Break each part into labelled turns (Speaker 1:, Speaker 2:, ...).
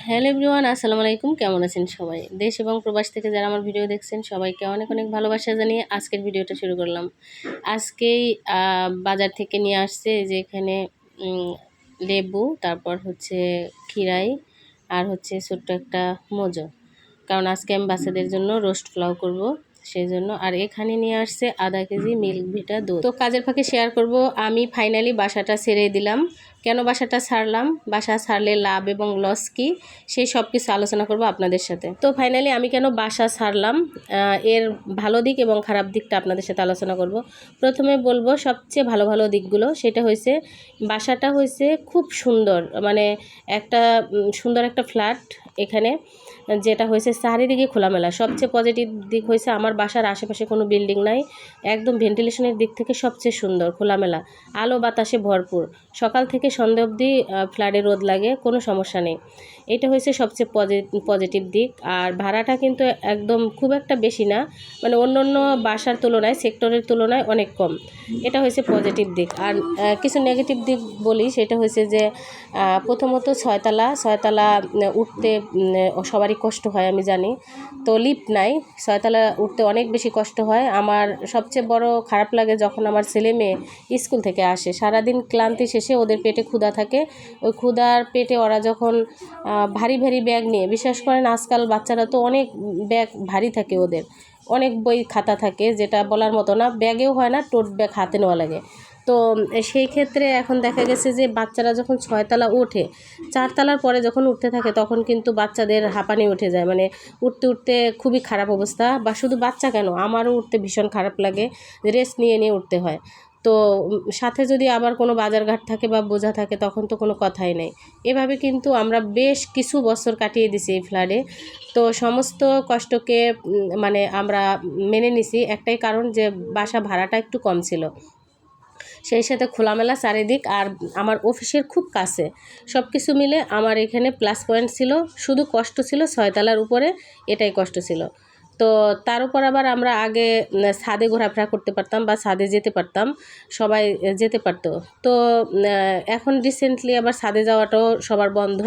Speaker 1: Hello everyone, আসসালামু আলাইকুম। কেমন আছেন সবাই? দেশ এবং প্রবাস থেকে যারা আমার ভিডিও দেখছেন সবাইকে অনেক অনেক ভালোবাসা জানিয়ে আজকের ভিডিওটা শুরু করলাম। আজকেই বাজার থেকে নিয়ে আসছে যে এখানে লেবু, তারপর হচ্ছে খিরাই, আর হচ্ছে ছোট্ট একটা মোজো। কারণ আজকে আমি বাচ্চাদের জন্য রোস্ট পোলাও করব, সেই জন্য। আর এখানে নিয়ে আসছে আধা কেজি মিল্ক ভিটা দুধ। তো কাজের ফাঁকে শেয়ার করব, আমি ফাইনালি বাসাটা ছেড়ে দিলাম। কেন বাসাটা ছাড়লাম, বাসা ছাড়লে লাভ এবং লস কি, সেই সব কিছু আলোচনা করব আপনাদের সাথে। তো ফাইনালি আমি কেন বাসা ছাড়লাম, এর ভালো দিক এবং খারাপ দিকটা আপনাদের সাথে আলোচনা করব। প্রথমে বলবো সবচেয়ে ভালো ভালো দিকগুলো। সেটা হয়েছে বাসাটা হয়েছে খুব সুন্দর, মানে একটা সুন্দর একটা ফ্ল্যাট এখানে, যেটা হয়েছে চারিদিকে খোলামেলা। সবচেয়ে পজিটিভ দিক হয়েছে আমার বাসার আশেপাশে কোনো বিল্ডিং নাই, একদম ভেন্টিলেশনের দিক থেকে সবচেয়ে সুন্দর খোলামেলা, আলো বাতাসে ভরপুর। সকাল থেকে সন্ধ্যা অবধি ফ্ল্যাটে রোদ লাগে, কোনো সমস্যা নেই। এটা হয়েছে সবচেয়ে পজিটিভ দিক। আর ভাড়াটা কিন্তু একদম খুব একটা বেশি না, মানে অন্য অন্য বাসার তুলনায়, সেক্টরের তুলনায় অনেক কম। এটা হয়েছে পজিটিভ দিক। আর কিছু নেগেটিভ দিক বলি, সেটা হয়েছে যে প্রথমত ছয়তলা উঠতে সবারই কষ্ট হয়, আমি জানি। তো লিফট নাই, ছয়তলা উঠতে অনেক বেশি কষ্ট হয়। আমার সবচেয়ে বড় খারাপ লাগে যখন আমার ছেলে মেয়ে স্কুল থেকে আসে, সারাদিন ক্লান্তি শেষে ওদের পেটে ক্ষুধা থাকে। ওই ক্ষুধার পেটে ওরা যখন ভারী ভারী ব্যাগ নিয়ে, বিশ্বাস করেন আজকাল বাচ্চারা তো অনেক ব্যাগ ভারী থাকে, ওদের অনেক বই খাতা থাকে, যেটা বলার মতো না। ব্যাগেও হয় না, টোট ব্যাগ হাতে নেওয়া লাগে। তো সেই ক্ষেত্রে এখন দেখা গেছে যে বাচ্চারা যখন 6তলা ওঠে, 4তলার পরে যখন উঠতে থাকে, তখন কিন্তু বাচ্চাদের হাঁপানি উঠে যায়, মানে উঠতে উঠতে খুবই খারাপ অবস্থা। বা শুধু বাচ্চা কেন, আমারও উঠতে ভীষণ খারাপ লাগে, রেস্ট নিয়ে নিয়ে উঠতে হয়। তো সাথে যদি আবার কোনো বাজারঘাট থাকে বা বোঝা থাকে, তখন তো কোনো কথাই নেই। এভাবে কিন্তু আমরা বেশ কিছু বছর কাটিয়ে দিছি এই ফ্ল্যাটে। তো সমস্ত কষ্টকে মানে আমরা মেনে নিছি, একটাই কারণ যে বাসা ভাড়াটা একটু কম ছিল, সেই সাথে খোলামেলা চারিদিক, আর আমার অফিসের খুব কাছে। সব কিছু মিলে আমার এখানে প্লাস পয়েন্ট ছিল। শুধু কষ্ট ছিল 6তলার উপরে, এটাই কষ্ট ছিল। তো তার উপর আবার আমরা আগে ছাদে ঘোরাফেরা করতে পারতাম বা ছাদে যেতে পারতাম, সবাই যেতে পারতো। তো এখন রিসেন্টলি আবার ছাদে যাওয়াটাও সবার বন্ধ,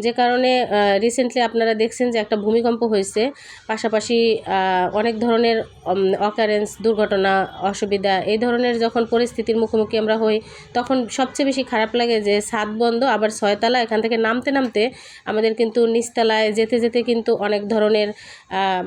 Speaker 1: যে কারণে রিসেন্টলি আপনারা দেখছেন যে একটা ভূমিকম্প হয়েছে। পাশাপাশি অনেক ধরনের অকারেন্স, দুর্ঘটনা, অসুবিধা, এই ধরনের যখন পরিস্থিতির মুখোমুখি আমরা হই, তখন সবচেয়ে বেশি খারাপ লাগে যে ছাদ বন্ধ, আবার 6তলা, এখান থেকে নামতে নামতে আমাদের কিন্তু নিচতলায় যেতে যেতে কিন্তু অনেক ধরনের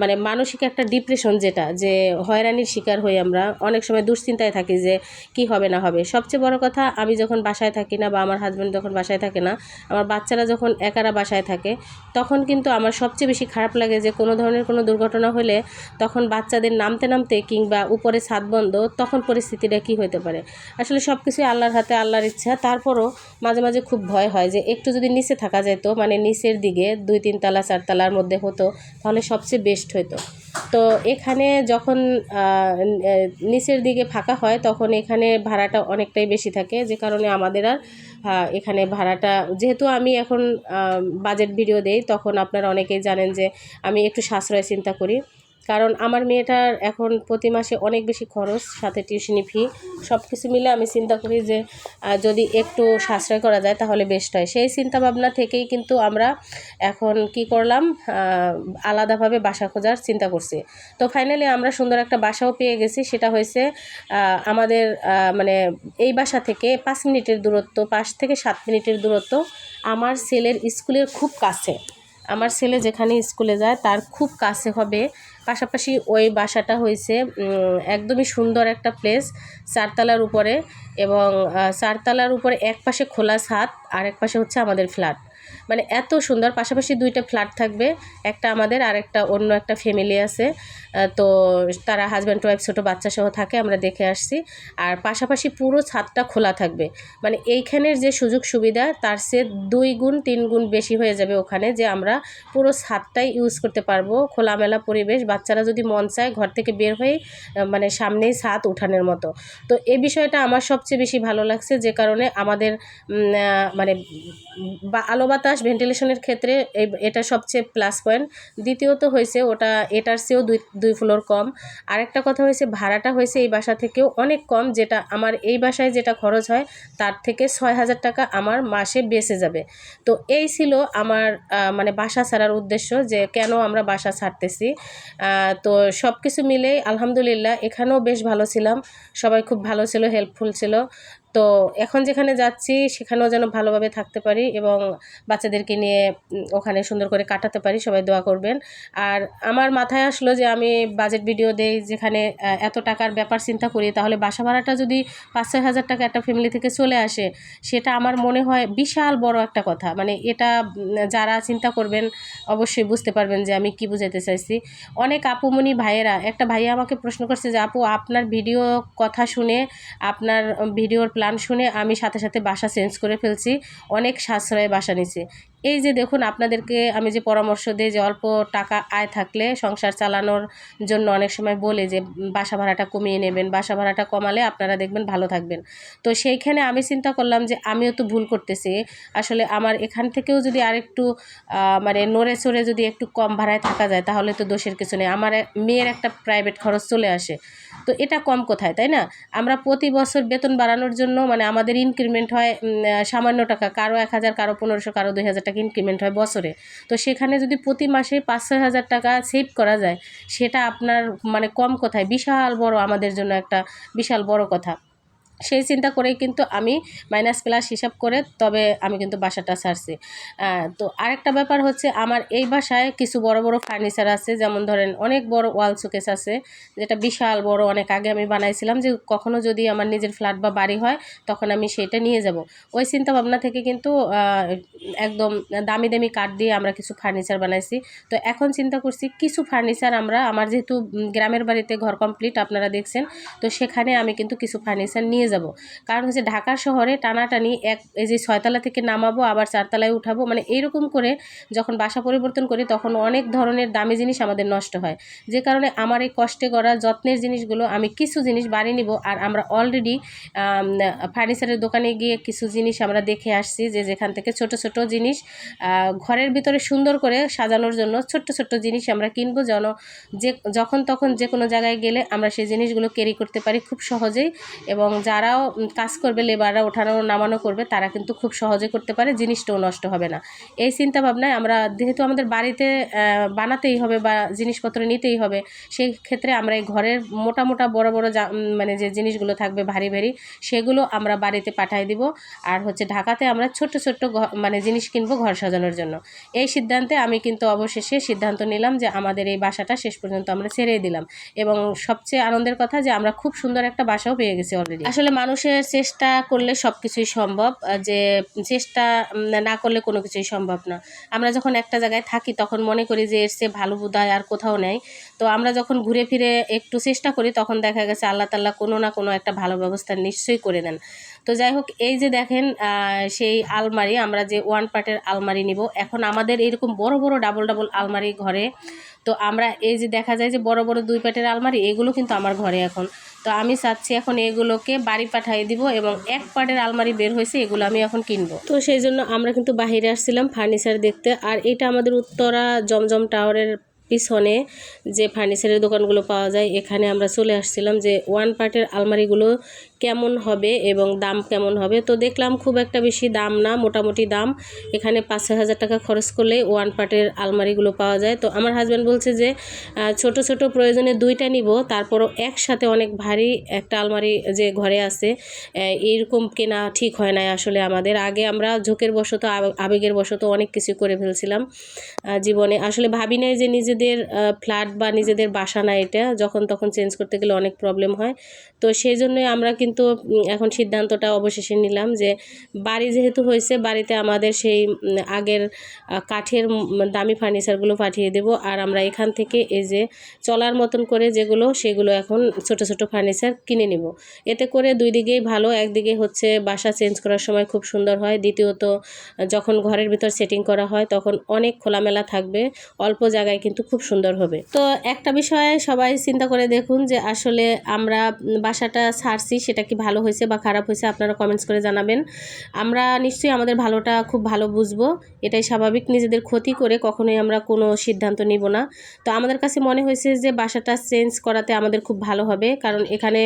Speaker 1: মানে মানসিক একটা ডিপ্রেশন, যেটা যে হয়রানির শিকার হই আমরা। অনেক সময় দুশ্চিন্তায় থাকি যে কি হবে না হবে। সবচেয়ে বড় কথা, আমি যখন বাসায় থাকি না, বা আমার হাজব্যান্ড যখন বাসায় থাকে না, আমার বাচ্চারা যখন একারা বাসায় থাকে, তখন কিন্তু আমার সবচেয়ে বেশি খারাপ লাগে যে কোনো ধরনের কোনো দুর্ঘটনা হলে তখন বাচ্চাদের নামতে নামতে, কিংবা উপরে ছাদ বন্ধ, তখন পরিস্থিতিটা কি হতে পারে। আসলে সব কিছুই আল্লাহর হাতে, আল্লাহর ইচ্ছা। তারপরও মাঝে মাঝে খুব ভয় হয় যে একটু যদি নিচে থাকা যেত, মানে নিচের দিকে 2-3 তলা 4তলার মধ্যে হতো, তাহলে সবচেয়ে বেস্ট হতো। তো এখানে যখন নিচের দিকে ফাঁকা হয়, তখন এখানে ভাড়াটা অনেকটাই বেশি থাকে, যে কারণে আমাদের আর এখানে ভাড়াটা, যেহেতু আমি এখন বাজেট ভিডিও দেই, তখন আপনারা অনেকেই জানেন যে আমি একটু সাশ্রয় চিন্তা করি। কারণ আমার মেয়েটার এখন প্রতি মাসে অনেক বেশি খরচ, সাথে টিউশনি ফি, সব কিছু মিলে আমি চিন্তা করি যে যদি একটু সাশ্রয় করা যায় তাহলে বেস্ট হয়। সেই চিন্তা ভাবনা থেকেই কিন্তু আমরা এখন কি করলাম, আলাদাভাবে বাসা খোঁজার চিন্তা করছি। তো ফাইনালি আমরা সুন্দর একটা বাসাও পেয়ে গেছি। সেটা হয়েছে আমাদের মানে এই বাসা থেকে 5 মিনিটের দূরত্ব, 5 থেকে 7 মিনিটের দূরত্ব আমার ছেলের স্কুলের খুব কাছে। আমার ছেলে যেখানে স্কুলে যায় তার খুব কাছে হবে। পাশাপাশি ওই বাসাটা হয়েছে একদমই সুন্দর একটা প্লেস, 4তলার উপরে। এবং 4তলার উপরে এক পাশে খোলা ছাদ, আর এক পাশে হচ্ছে আমাদের ফ্ল্যাট। মানে এত সুন্দর, পাশাপাশি 2টা ফ্ল্যাট থাকবে, একটা আমাদের আর একটা অন্য একটা ফ্যামিলি আছে। তো তারা হাজব্যান্ড ওয়াইফ ছোটো বাচ্চা সহ থাকে, আমরা দেখে আসছি। আর পাশাপাশি পুরো ছাদটা খোলা থাকবে, মানে এইখানের যে সুযোগ সুবিধা তার চেয়ে 2 গুণ 3 গুণ বেশি হয়ে যাবে ওখানে, যে আমরা পুরো ছাদটাই ইউজ করতে পারবো। খোলামেলা পরিবেশ, বাচ্চারা যদি মন চায় ঘর থেকে বের হয়ে মানে সামনেই ছাদ উঠানের মতো। তো এই বিষয়টা আমার সবচেয়ে বেশি ভালো লাগছে, যে কারণে আমাদের মানে আলো বাতাস বাতাস ভেন্টিলেশনের ক্ষেত্রে এটা সবচেয়ে প্লাস পয়েন্ট। দ্বিতীয়ত হয়েছে ওটা এটার চেয়েও দুই ফ্লোর কম। আরেকটা কথা হয়েছে ভাড়াটা হয়েছে এই বাসা থেকেও অনেক কম, যেটা আমার এই বাসায় যেটা খরচ হয় তার থেকে 6,000 টাকা আমার মাসে বেঁচে যাবে। তো এই ছিল আমার মানে বাসা ছাড়ার উদ্দেশ্য, যে কেন আমরা বাসা ছাড়তেছি। তো সব কিছু মিলেই আলহামদুলিল্লাহ এখানেও বেশ ভালো ছিলাম, সবাই খুব ভালো ছিল, হেল্পফুল ছিল। তো এখন যেখানে যাচ্ছি সেখানেও যেন ভালোভাবে থাকতে পারি এবং বাচ্চাদেরকে নিয়ে ওখানে সুন্দর করে কাটাতে পারি, সবাই দোয়া করবেন। আর আমার মাথায় আসলো যে আমি বাজেট ভিডিও দেই, যেখানে এত টাকার ব্যাপার চিন্তা করি, তাহলে বাসা ভাড়াটা যদি 5-6 হাজার টাকা একটা ফ্যামিলি থেকে চলে আসে, সেটা আমার মনে হয় বিশাল বড় একটা কথা। মানে এটা যারা চিন্তা করবেন অবশ্যই বুঝতে পারবেন যে আমি কি বুঝাইতে চাইছি। অনেক আপুমনি ভাইয়েরা, একটা ভাইয়া আমাকে প্রশ্ন করছে যে আপু আপনার ভিডিও কথা শুনে, আপনার ভিডিওর প্ল্যান শুনে আমি সাথে সাথে বাসা চেঞ্জ করে ফেলছি, অনেক সাশ্রয়ে বাসা নিছি। এই যে দেখুন, আপনাদেরকে আমি যে পরামর্শ দিই যে অল্প টাকা আয় থাকলে সংসার চালানোর জন্য অনেক সময় বলে যে বাসা ভাড়াটা কমিয়ে নেবেন, বাসা ভাড়াটা কমালে আপনারা দেখবেন ভালো থাকবেন। তো সেইখানে আমি চিন্তা করলাম যে আমিও তো ভুল করতেছি, আসলে আমার এখান থেকেও যদি আরেকটু মানে নড়ে চড়ে যদি একটু কম ভাড়ায় থাকা যায় তাহলে তো দোষের কিছু নেই। আমার মেয়ের একটা প্রাইভেট খরচ চলে আসে, তো এটা কম কোথায়, তাই না? আমরা প্রতি বছর বেতন বাড়ানোর জন্য মানে আমাদের ইনক্রিমেন্ট হয় সামান্য টাকা, কারো 1,000, কারো 1,500, কারো 2,000 টাকা ইনক্রিমেন্ট হয় বছরে। তো সেখানে যদি প্রতি মাসে 5-6 হাজার টাকা সেভ করা যায়, সেটা আপনার মানে কম কোথায়, বিশাল বড় আমাদের জন্য একটা বিশাল বড় কথা। সেই চিন্তা করেই কিন্তু আমি মাইনাস প্লাস হিসাব করে তবে আমি কিন্তু বাসাটা ছাড়ছি। তো আরেকটা ব্যাপার হচ্ছে, আমার এই বাসায় কিছু বড় বড় ফার্নিচার আছে, যেমন ধরেন অনেক বড় ওয়াল শোকেস আছে, যেটা বিশাল বড়, অনেক আগে আমি বানাইছিলাম যে কখনো যদি আমার নিজের ফ্ল্যাট বা বাড়ি হয় তখন আমি সেটা নিয়ে যাব। ওই চিন্তা ভাবনা থেকে কিন্তু একদম দামি দামি কাঠ দিয়ে আমরা কিছু ফার্নিচার বানাইছি। তো এখন চিন্তা করছি কিছু ফার্নিচার আমার যেহেতু গ্রামের বাড়িতে ঘর কমপ্লিট আপনারা দেখছেন, তো সেখানে আমি কিন্তু কিছু ফার্নিচার নিয়ে যাব। কারণ হচ্ছে ঢাকার শহরে টানাটানি এই যে 6 তলা থেকে নামাবো আবার 4 তলায় উঠাবো, মানে এইরকম করে যখন বাসা পরিবর্তন করি তখন অনেক ধরনের দামি জিনিস আমাদের নষ্ট হয়। যে কারণে আমার এই কষ্টে করা যত্নের জিনিসগুলো আমি কিছু জিনিস বাড়ি নিব। আর আমরা অলরেডি ফার্নিচারের দোকানে গিয়ে কিছু জিনিস আমরা দেখে আসছি, যে যেখান থেকে ছোট ছোট জিনিস ঘরের ভিতরে সুন্দর করে সাজানোর জন্য ছোট্ট ছোট্ট জিনিস আমরা কিনবো, যেন যখন তখন যে কোনো জায়গায় গেলে আমরা সেই জিনিসগুলো ক্যারি করতে পারি খুব সহজেই। এবং যারাও কাজ করবে, লেবাররা ওঠানো নামানো করবে, তারা কিন্তু খুব সহজে করতে পারে, জিনিসটাও নষ্ট হবে না। এই চিন্তা ভাবনায় আমরা, যেহেতু আমাদের বাড়িতে বানাতেই হবে বা জিনিসপত্র নিতেই হবে, সেই ক্ষেত্রে আমরা এই ঘরের মোটা মোটা বড় বড় মানে যে জিনিসগুলো থাকবে ভারী ভারী, সেগুলো আমরা বাড়িতে পাঠিয়ে দিব। আর হচ্ছে ঢাকাতে আমরা ছোট্ট ছোট্ট মানে জিনিস কিনবো ঘর সাজানোর জন্য। এই সিদ্ধান্তে আমি কিন্তু অবশেষে সিদ্ধান্ত নিলাম যে আমাদের এই বাসাটা শেষ পর্যন্ত আমরা ছেড়েই দিলাম। এবং সবচেয়ে আনন্দের কথা যে আমরা খুব সুন্দর একটা বাসাও পেয়ে গেছি অলরেডি। আসলে মানুষের চেষ্টা করলে সব কিছুই সম্ভব, যে চেষ্টা না করলে কোনো কিছুই সম্ভব না। আমরা যখন একটা জায়গায় থাকি তখন মনে করি যে এর চেয়ে ভালো বোধহয় আর কোথাও নেই। তো আমরা যখন ঘুরে ফিরে একটু চেষ্টা করি তখন দেখা গেছে আল্লাহ তাআলা কোনো না কোনো একটা ভালো ব্যবস্থা নিশ্চয়ই করে দেন। তো যাই হোক, এই যে দেখেন সেই আলমারি, আমরা যে 1 পার্টের আলমারি নিব এখন, আমাদের এরকম বড় বড় ডাবল ডাবল আলমারি ঘরে। তো আমরা এই যে দেখা যায় যে বড় বড় 2 পার্টের আলমারি, এগুলো কিন্তু আমার ঘরে এখন। তো আমি চাচ্ছি এখন এগুলোকে বাড়ি পাঠিয়ে দিব, এবং 1 পার্টের আলমারি বের হয়েছে, এগুলো আমি এখন কিনবো। তো সেই জন্য আমরা কিন্তু বাইরে আসছিলাম ফার্নিচার দেখতে। আর এটা আমাদের উত্তরা জমজম টাওয়ারের পিছনে যে ফার্নিচারের দোকানগুলো পাওয়া যায়, এখানে আমরা চলে আসছিলাম যে 1 পার্টের আলমারিগুলো কেমন হবে এবং দাম কেমন হবে। তো দেখলাম খুব একটা বেশি দাম না, মোটামুটি দাম। এখানে 5-6 হাজার টাকা খরচ করলে 1 পার্টের আলমারিগুলো পাওয়া যায়। তো আমার হাজব্যান্ড বলছে যে ছোট ছোট প্রয়োজনে 2টা নিব, তারপরও একসাথে অনেক ভারী একটা আলমারি যে ঘরে আছে এইরকম কেনা ঠিক হয় না। আসলে আমাদের আগে আমরা ঝোঁকের বশত, আবেগের বশত অনেক কিছু করে ফেলছিলাম জীবনে। আসলে ভাবি নাই যে নিজেদের ফ্ল্যাট বা নিজেদের বাসা না, এটা যখন তখন চেঞ্জ করতে গেলে অনেক প্রবলেম হয়। তো সেই জন্যই আমরা কিন্তু এখন সিদ্ধান্তটা অবশেষে নিলাম যে বাড়ি যেহেতু হয়েছে, বাড়িতে আমাদের সেই আগের কাঠের দামি ফার্নিচারগুলো পাঠিয়ে দেব। আর আমরা এখান থেকে এই যে চলার মতন করে যেগুলো, সেগুলো এখন ছোট ছোট ফার্নিচার কিনে নিব। এতে করে 2 দিকেই ভালো, একদিকে হচ্ছে বাসা চেঞ্জ করার সময় খুব সুন্দর হয়, দ্বিতীয়ত যখন ঘরের ভিতর সেটিং করা হয় তখন অনেক খোলামেলা থাকবে, অল্প জায়গায় কিন্তু খুব সুন্দর হবে। তো একটা বিষয়ে সবাই চিন্তা করে দেখুন যে আসলে আমরা বাসাটা ছাড়ছি সেটা এটা কি ভালো হয়েছে বা খারাপ হয়েছে আপনারা কমেন্টস করে জানাবেন। আমরা নিশ্চয়ই আমাদের ভালোটা খুব ভালো বুঝবো, এটাই স্বাভাবিক। নিজেদের ক্ষতি করে কখনোই আমরা কোনো সিদ্ধান্ত নিব না। তো আমাদের কাছে মনে হয়েছে যে বাসাটা চেঞ্জ করাতে আমাদের খুব ভালো হবে, কারণ এখানে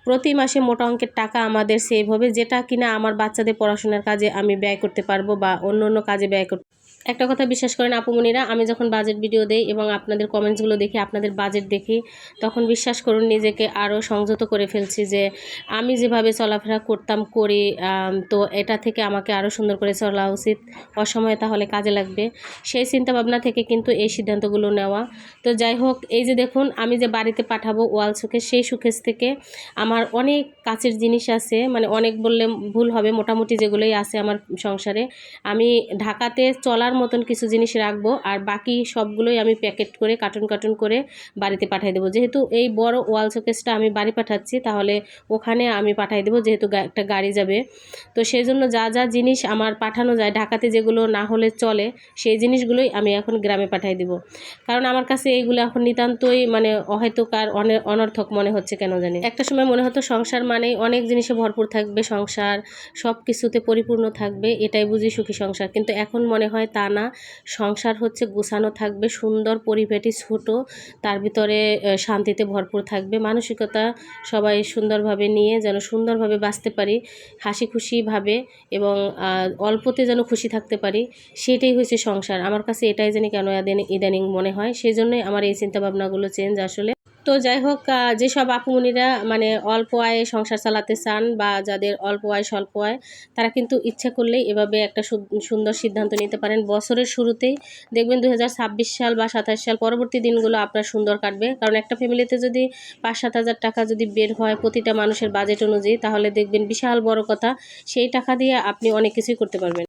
Speaker 1: প্রতি মাসে মোটা অঙ্কের টাকা আমাদের সেভ হবে, যেটা কিনা আমার বাচ্চাদের পড়াশোনার কাজে আমি ব্যয় করতে পারবো বা অন্য অন্য কাজে ব্যয় করতে। একটা কথা বিশ্বাস করেন আপুমনিরা, আমি যখন বাজেট ভিডিও দেই এবং আপনাদের কমেন্টসগুলো দেখি, আপনাদের বাজেট দেখি, তখন বিশ্বাস করুন নিজেকে আরও সংযত করে ফেলছি যে আমি যেভাবে চলাফেরা করতাম করি, তো এটা থেকে আমাকে আরও সুন্দর করে চলা উচিত, অসময়ে তাহলে কাজে লাগবে। সেই চিন্তাভাবনা থেকে কিন্তু এই সিদ্ধান্তগুলো নেওয়া। তো যাই হোক, এই যে দেখুন আমি যে বাড়িতে পাঠাবো ওয়াল শোকেস, সেই শোকেস থেকে আমার অনেক কাচের জিনিস আছে, মানে অনেক বললে ভুল হবে, মোটামুটি যেগুলোই আছে আমার সংসারে, আমি ঢাকাতে চলার মতন কিছু জিনিস রাখবো, আর বাকি সবগুলোই আমি প্যাকেট করে কার্টুন কার্টুন করে বাড়িতে পাঠিয়ে দেবো। যেহেতু এই বড় ওয়াল শোকেসটা আমি বাড়ি পাঠাচ্ছি, তাহলে ওখানে আমি পাঠিয়ে দেবো, যেহেতু একটা গাড়ি যাবে। তো সেই জন্য যা যা জিনিস আমার পাঠানো যায় ঢাকাতে, যেগুলো না হলে চলে, সেই জিনিসগুলোই আমি এখন গ্রামে পাঠিয়ে দেবো। কারণ আমার কাছে এইগুলো এখন নিতান্তই মানে অহেতুক আর অনর্থক মনে হচ্ছে কেন জানি। একটা সময় মনে হতো সংসার মানেই অনেক জিনিসে ভরপুর থাকবে, সংসার সব কিছুতে পরিপূর্ণ থাকবে, এটাই বুঝি সুখী সংসার। কিন্তু এখন মনে হয় তা না, সংসার হচ্ছে গুছানো থাকবে, সুন্দর পরিপাটি, ছোট, তার ভিতরে শান্তিতে ভরপুর থাকবে, মানসিকতা সবাই সুন্দরভাবে নিয়ে যেন সুন্দরভাবে বাঁচতে পারি, হাসি খুশিভাবে, এবং অল্পতে যেন খুশি থাকতে পারি, সেটাই হচ্ছে সংসার। আমার কাছে এটাই জানি কেন ইদানিং মনে হয়, সেই জন্যই আমার এই চিন্তাভাবনাগুলো চেঞ্জ আসলে। তো যাই হোক, যেসব আপুমনিরা মানে অল্প আয়ে সংসার চালাতে চান বা যাদের অল্প আয় স্বল্প আয়, তারা কিন্তু ইচ্ছা করলেই এভাবে একটা সুন্দর সিদ্ধান্ত নিতে পারেন। বছরের শুরুতেই দেখবেন 2026 সাল বা 27 সাল পরবর্তী দিনগুলো আপনার সুন্দর কাটবে। কারণ একটা ফ্যামিলিতে যদি 5-7 হাজার টাকা যদি বের হয় প্রতিটা মানুষের বাজেট অনুযায়ী, তাহলে দেখবেন বিশাল বড় কথা, সেই টাকা দিয়ে আপনি অনেক কিছুই করতে পারবেন।